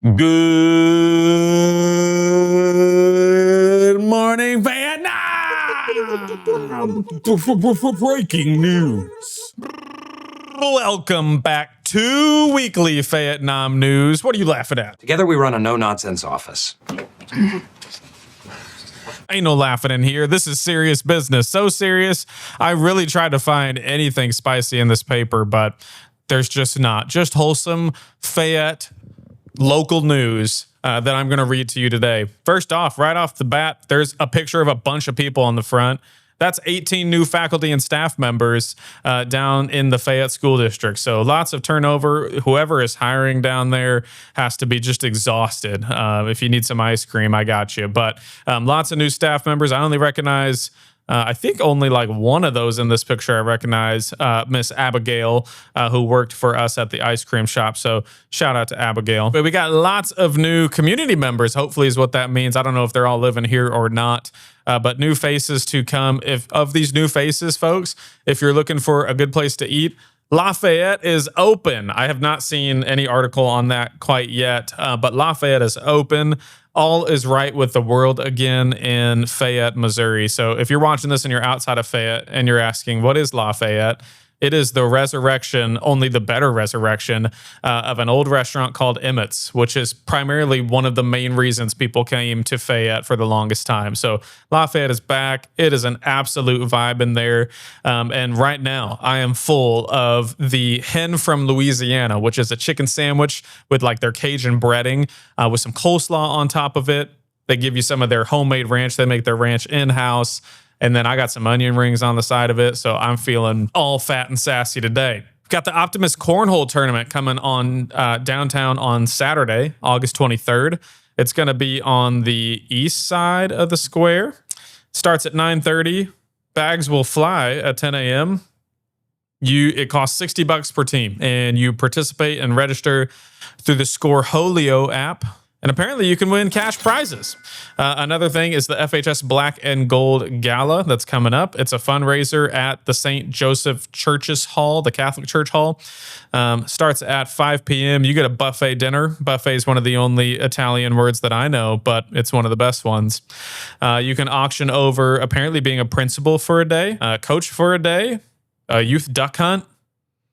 Good morning, Vietnam! Breaking news. Welcome back to Weekly Vietnam News. What are you laughing at? Together we run a no-nonsense office. Ain't no laughing in here. This is serious business. So serious, I really tried to find anything spicy in this paper, but there's just not. Just wholesome Fayette local news that I'm going to read to you today. First off, right off the bat, there's a picture of a bunch of people on the front. That's 18 new faculty and staff members down in the Fayette School District. So lots of turnover. Whoever is hiring down there has to be just exhausted. If you need some ice cream, I got you. But lots of new staff members. I only recognize I think only like one of those in this picture I recognize, Miss Abigail, who worked for us at the ice cream shop. So shout out to Abigail. But we got lots of new community members, hopefully is what that means. I don't know if they're all living here or not, but new faces to come. If of these new faces, folks, if you're looking for a good place to eat, Lafayette is open. I have not seen any article on that quite yet, but Lafayette is open. All is right with the world again in Fayette, Missouri. So if you're watching this and you're outside of Fayette and you're asking, what is Lafayette? It is the resurrection, only the better resurrection, of an old restaurant called Emmett's, which is primarily one of the main reasons people came to Fayette for the longest time. So Lafayette is back. It is an absolute vibe in there. And right now, I am full of the Hen from Louisiana, which is a chicken sandwich with like their Cajun breading with some coleslaw on top of it. They give you some of their homemade ranch. They make their ranch in-house. And then I got some onion rings on the side of it. So I'm feeling all fat and sassy today. We've got the Optimist cornhole tournament coming on downtown on Saturday, August 23rd. It's going to be on the east side of the square. Starts at 9:30. Bags will fly at 10 a.m. It costs $60 per team, and you participate and register through the Scoreholio app. And apparently you can win cash prizes. Another thing is the FHS Black and Gold Gala that's coming up. It's a fundraiser at the St. Joseph Church's Hall, the Catholic Church Hall. Starts at 5 p.m. You get a buffet dinner. Buffet is one of the only Italian words that I know, but it's one of the best ones. You can auction over apparently being a principal for a day, a coach for a day, a youth duck hunt,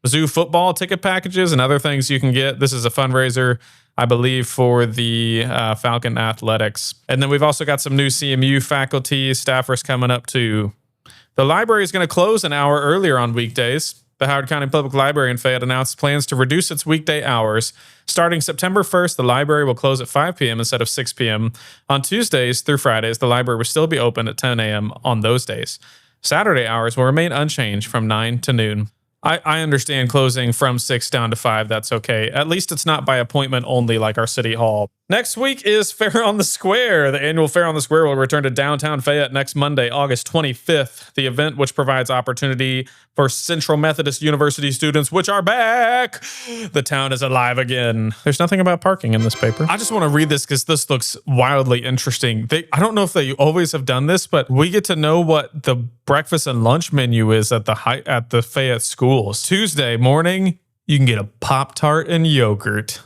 zoo football ticket packages, and other things you can get. This is a fundraiser, I believe, for the Falcon Athletics. And then we've also got some new CMU faculty, staffers coming up too. The library is going to close an hour earlier on weekdays. The Howard County Public Library in Fayette announced plans to reduce its weekday hours. Starting September 1st, the library will close at 5 p.m. instead of 6 p.m. On Tuesdays through Fridays, the library will still be open at 10 a.m. on those days. Saturday hours will remain unchanged from 9 to noon. I understand closing from 6 down to 5. That's okay. At least it's not by appointment only like our city hall. Next week is Fair on the Square. The annual Fair on the Square will return to downtown Fayette next Monday, August 25th. The event, which provides opportunity for Central Methodist University students, which are back. The town is alive again. There's nothing about parking in this paper. I just want to read this because this looks wildly interesting. I don't know if they always have done this, but we get to know what the breakfast and lunch menu is at the Fayette schools. Tuesday morning, you can get a Pop-Tart and yogurt.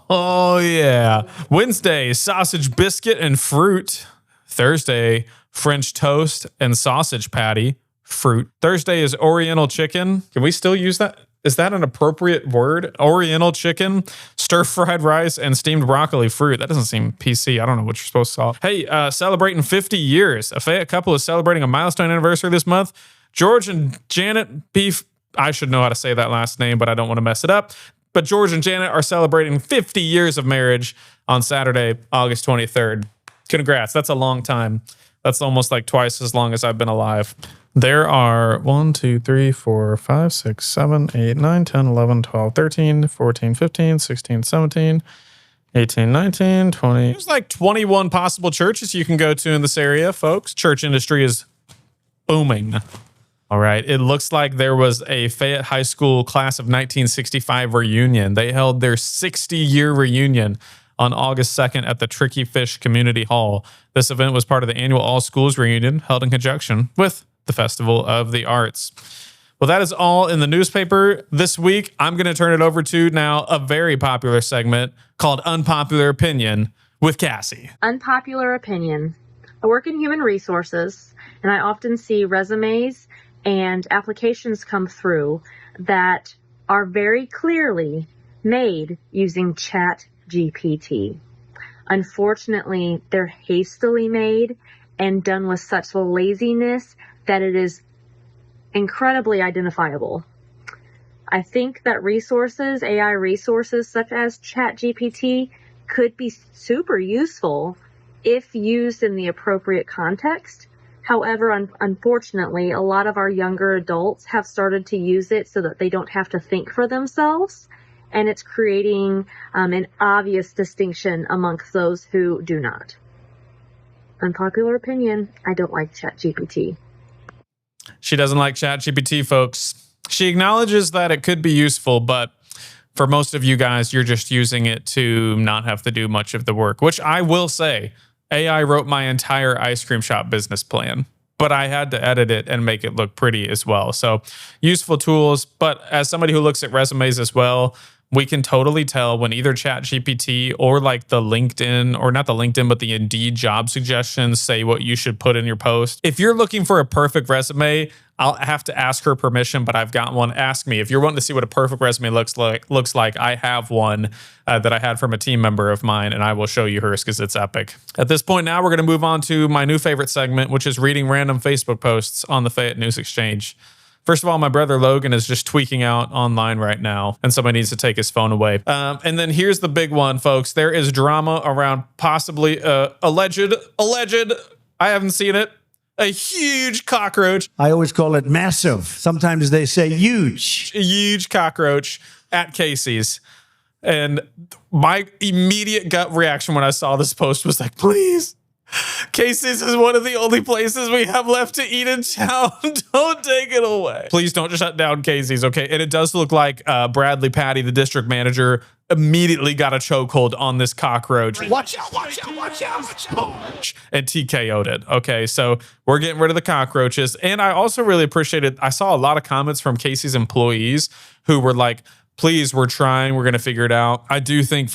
Oh, yeah. Wednesday, sausage biscuit and fruit. Thursday, French toast and sausage patty, fruit. Thursday is Oriental chicken. Can we still use that? Is that an appropriate word? Oriental chicken, stir-fried rice, and steamed broccoli, fruit. That doesn't seem PC. I don't know what you're supposed to call it. Hey, celebrating 50 years. A Fayette couple is celebrating a milestone anniversary this month. George and Janet Beef. I should know how to say that last name, but I don't want to mess it up. But George and Janet are celebrating 50 years of marriage on Saturday, August 23rd. Congrats. That's a long time. That's almost like twice as long as I've been alive. There are 1, 2, 3, 4, 5, 6, 7, 8, 9, 10, 11, 12, 13, 14, 15, 16, 17, 18, 19, 20. There's like 21 possible churches you can go to in this area, folks. Church industry is booming. All right. It looks like there was a Fayette High School class of 1965 reunion. They held their 60-year reunion on August 2nd at the Tricky Fish Community Hall. This event was part of the annual All Schools reunion held in conjunction with the Festival of the Arts. Well, that is all in the newspaper this week. I'm going to turn it over to now a very popular segment called Unpopular Opinion with Cassie. Unpopular opinion. I work in human resources, and I often see resumes and applications come through that are very clearly made using ChatGPT. Unfortunately, they're hastily made and done with such laziness that it is incredibly identifiable. I think that resources, AI resources such as ChatGPT, could be super useful if used in the appropriate context. However, unfortunately, a lot of our younger adults have started to use it so that they don't have to think for themselves, and it's creating an obvious distinction amongst those who do not. Unpopular opinion, I don't like ChatGPT. She doesn't like ChatGPT, folks. She acknowledges that it could be useful, but for most of you guys, you're just using it to not have to do much of the work, which I will say, AI wrote my entire ice cream shop business plan, but I had to edit it and make it look pretty as well. So useful tools, but as somebody who looks at resumes as well, we can totally tell when either ChatGPT or like the LinkedIn, or not the LinkedIn, but the Indeed job suggestions say what you should put in your post. If you're looking for a perfect resume, I'll have to ask her permission, but I've got one. Ask me. If you're wanting to see what a perfect resume looks like, I have one that I had from a team member of mine, and I will show you hers because it's epic. At this point now, we're going to move on to my new favorite segment, which is reading random Facebook posts on the Fayette News Exchange. First of all, my brother Logan is just tweaking out online right now, and somebody needs to take his phone away. And then here's the big one, folks. There is drama around possibly alleged, I haven't seen it, a huge cockroach. I always call it massive. Sometimes they say huge. A huge cockroach at Cassie's. And my immediate gut reaction when I saw this post was like, please, Cassie's is one of the only places we have left to eat in town. Don't take it away. Please don't shut down Cassie's, okay? And it does look like Bradley Patty, the district manager, immediately got a chokehold on this cockroach. Watch out, watch out, watch out, watch out. And TKO'd it. Okay, so we're getting rid of the cockroaches. And I also really appreciated, I saw a lot of comments from Cassie's employees who were like, please, we're trying, we're going to figure it out. I do think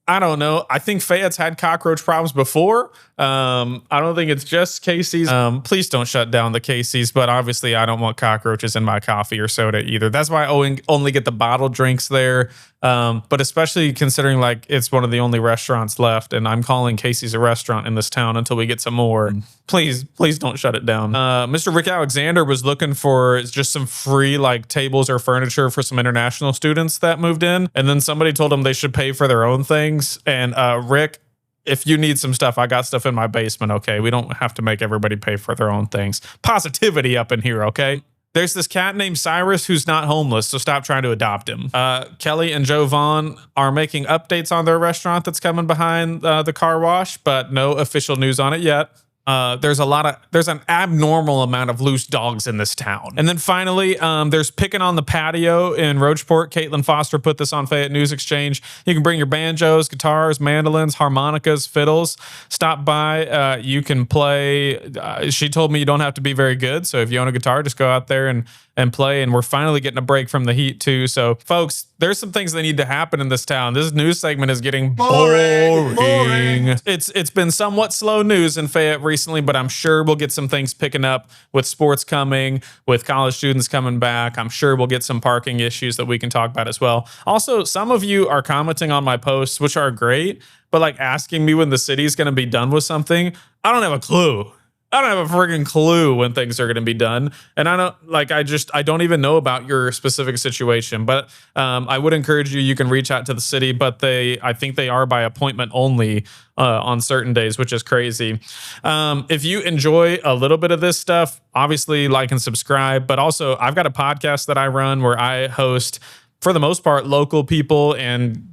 I don't know. I think Fayette's had cockroach problems before. I don't think it's just Casey's. Please don't shut down the Casey's, but obviously I don't want cockroaches in my coffee or soda either. That's why I only get the bottled drinks there. But especially considering like it's one of the only restaurants left, and I'm calling Casey's a restaurant in this town until we get some more. Please don't shut it down. Mr. Rick Alexander was looking for just some free like tables or furniture for some international students that moved in. And then somebody told him they should pay for their own things. And Rick, if you need some stuff, I got stuff in my basement, okay? We don't have to make everybody pay for their own things. Positivity up in here, okay? There's this cat named Cyrus who's not homeless, so stop trying to adopt him. Kelly and Joe Vaughn are making updates on their restaurant that's coming behind the car wash, but no official news on it yet. There's an abnormal amount of loose dogs in this town. And then finally, there's picking on the patio in Roachport. Caitlin Foster put this on Fayette News Exchange. You can bring your banjos, guitars, mandolins, harmonicas, fiddles. Stop by. You can play. She told me you don't have to be very good. So if you own a guitar, just go out there and play. And we're finally getting a break from the heat too. So folks, there's some things that need to happen in this town. This news segment is getting boring. It's been somewhat slow news in Fayette recently, but I'm sure we'll get some things picking up with sports coming, with college students coming back. I'm sure we'll get some parking issues that we can talk about as well. Also, some of you are commenting on my posts, which are great, but like asking me when the city's going to be done with something. I don't have a clue. I don't have a friggin' clue when things are going to be done. And I don't even know about your specific situation, but I would encourage you can reach out to the city, but I think they are by appointment only on certain days, which is crazy. If you enjoy a little bit of this stuff, obviously like and subscribe, but also I've got a podcast that I run where I host, for the most part, local people and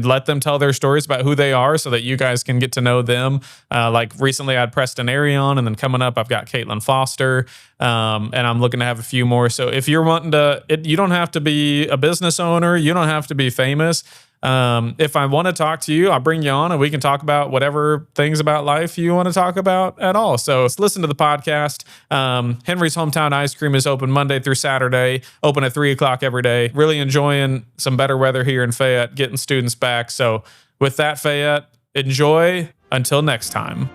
let them tell their stories about who they are so that you guys can get to know them. Like recently I had Preston Airy on, and then coming up I've got Caitlin Foster, and I'm looking to have a few more. So if you're wanting to, you don't have to be a business owner, you don't have to be famous. If I want to talk to you, I'll bring you on and we can talk about whatever things about life you want to talk about at all. So listen to the podcast. Henry's Hometown Ice Cream is open Monday through Saturday, open at 3 o'clock every day. Really enjoying some better weather here in Fayette, getting students back. So with that, Fayette, enjoy until next time.